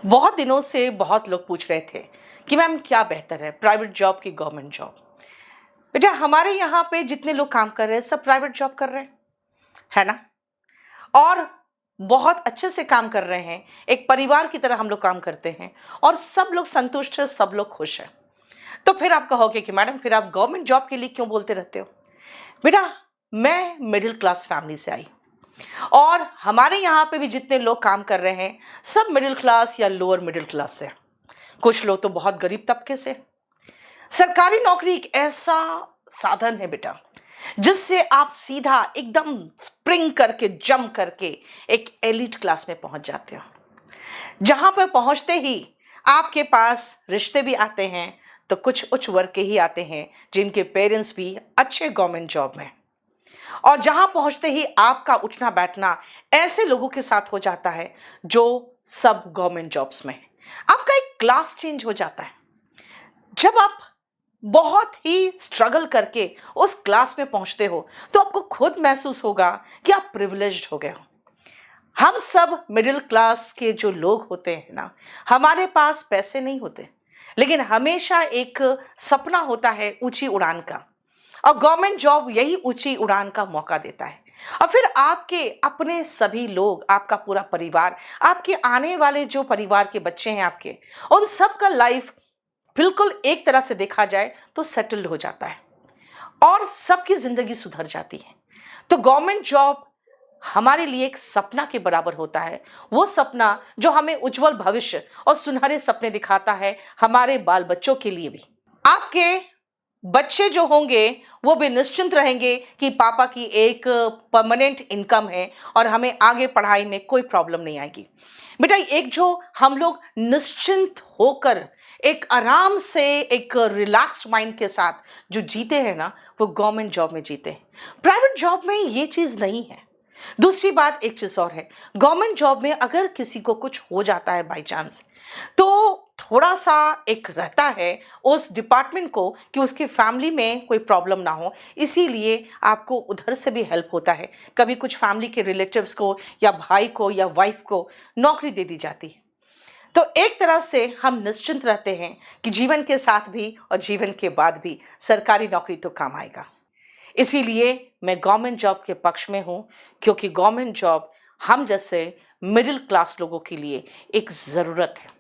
बहुत दिनों से बहुत लोग पूछ रहे थे कि मैम क्या बेहतर है, प्राइवेट जॉब की गवर्नमेंट जॉब। बेटा हमारे यहाँ पे जितने लोग काम कर रहे हैं सब प्राइवेट जॉब कर रहे हैं, है ना। और बहुत अच्छे से काम कर रहे हैं, एक परिवार की तरह हम लोग काम करते हैं और सब लोग संतुष्ट हैं, सब लोग खुश हैं। तो फिर आप कहोगे कि मैडम फिर आप गवर्नमेंट जॉब के लिए क्यों बोलते रहते हो। बेटा मैं मिडिल क्लास फैमिली से आई और हमारे यहाँ पे भी जितने लोग काम कर रहे हैं सब मिडिल क्लास या लोअर मिडिल क्लास से। कुछ लोग तो बहुत गरीब तबके से। सरकारी नौकरी एक ऐसा साधन है बेटा जिससे आप सीधा एकदम स्प्रिंग करके जंप करके एक एलिट क्लास में पहुंच जाते हो, जहां पर पहुंचते ही आपके पास रिश्ते भी आते हैं तो कुछ उच्च वर्ग के ही आते हैं जिनके पेरेंट्स भी अच्छे गवर्नमेंट जॉब में। और जहां पहुंचते ही आपका उठना बैठना ऐसे लोगों के साथ हो जाता है जो सब गवर्नमेंट जॉब्स में। आपका एक क्लास चेंज हो जाता है। जब आप बहुत ही स्ट्रगल करके उस क्लास में पहुंचते हो तो आपको खुद महसूस होगा कि आप प्रिविलेज्ड हो गए हो। हम सब मिडिल क्लास के जो लोग होते हैं ना, हमारे पास पैसे नहीं होते लेकिन हमेशा एक सपना होता है ऊंची उड़ान का, और गवर्नमेंट जॉब यही ऊंची उड़ान का मौका देता है। और फिर आपके अपने सभी लोग, आपका पूरा परिवार, आपके आने वाले जो परिवार के बच्चे हैं आपके, उन सब का लाइफ बिल्कुल एक तरह से देखा जाए तो सेटल्ड हो जाता है और सबकी जिंदगी सुधर जाती है। तो गवर्नमेंट जॉब हमारे लिए एक सपना के बराबर होता है, वो सपना जो हमें उज्जवल भविष्य और सुनहरे सपने दिखाता है हमारे बाल बच्चों के लिए भी। आपके बच्चे जो होंगे वो भी निश्चिंत रहेंगे कि पापा की एक परमानेंट इनकम है और हमें आगे पढ़ाई में कोई प्रॉब्लम नहीं आएगी। बेटा एक जो हम लोग निश्चिंत होकर एक आराम से एक रिलैक्स्ड माइंड के साथ जो जीते हैं ना, वो गवर्नमेंट जॉब में जीते हैं। प्राइवेट जॉब में ये चीज़ नहीं है। दूसरी बात एक चीज़ और है, गवर्नमेंट जॉब में अगर किसी को कुछ हो जाता है बाय चांस तो थोड़ा सा एक रहता है उस डिपार्टमेंट को कि उसके फैमिली में कोई प्रॉब्लम ना हो, इसीलिए आपको उधर से भी हेल्प होता है। कभी कुछ फैमिली के रिलेटिव्स को या भाई को या वाइफ को नौकरी दे दी जाती है। तो एक तरह से हम निश्चिंत रहते हैं कि जीवन के साथ भी और जीवन के बाद भी सरकारी नौकरी तो काम आएगा। इसीलिए मैं गवर्नमेंट जॉब के पक्ष में हूँ, क्योंकि गवर्नमेंट जॉब हम जैसे मिडिल क्लास लोगों के लिए एक ज़रूरत है।